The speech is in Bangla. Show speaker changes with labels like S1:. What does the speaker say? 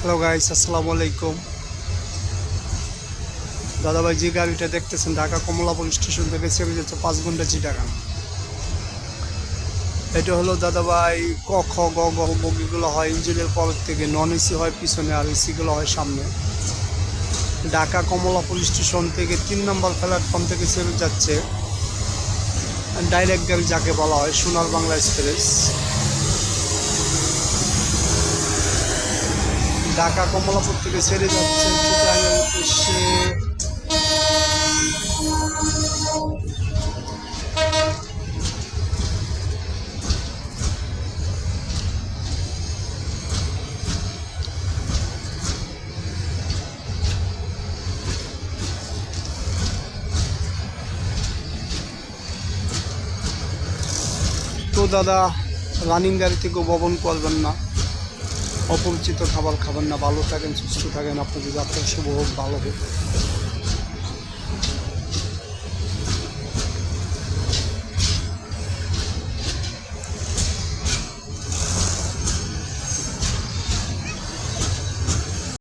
S1: হ্যালো গাইস, আসসালামু আলাইকুম। দাদাভাই যে গাড়িটা দেখতেছেন ঢাকা কমলাপুর স্টেশন থেকে ছেড়ে যাচ্ছে 5 ঘন্টা চিটাগাং। এটা হলো দাদাভাই ক খ গ গ বগিগুলো হয় ইঞ্জিনের পরের থেকে, নন এসি হয় পিছনে আর এসিগুলো হয় সামনে। ঢাকা কমলাপুর স্টেশন থেকে 3 নম্বর প্ল্যাটফর্ম থেকে ছেড়ে যাচ্ছে ডাইরেক্ট গাড়ি, যাকে বলা হয় সোনার বাংলা এক্সপ্রেস। ঢাকা কমলাপুর থেকে ছেড়ে যাচ্ছে চিটাগাংয়ের উদ্দেশ্যে। তো দাদা, রানিং গাড়িতে কেউ ভবন করবেন না, অপরিচিত খাবার খাবেন না। ভালো থাকেন, সুস্থ থাকেন, আপনাদের যাত্রা শুভ হোক, ভালো হোক।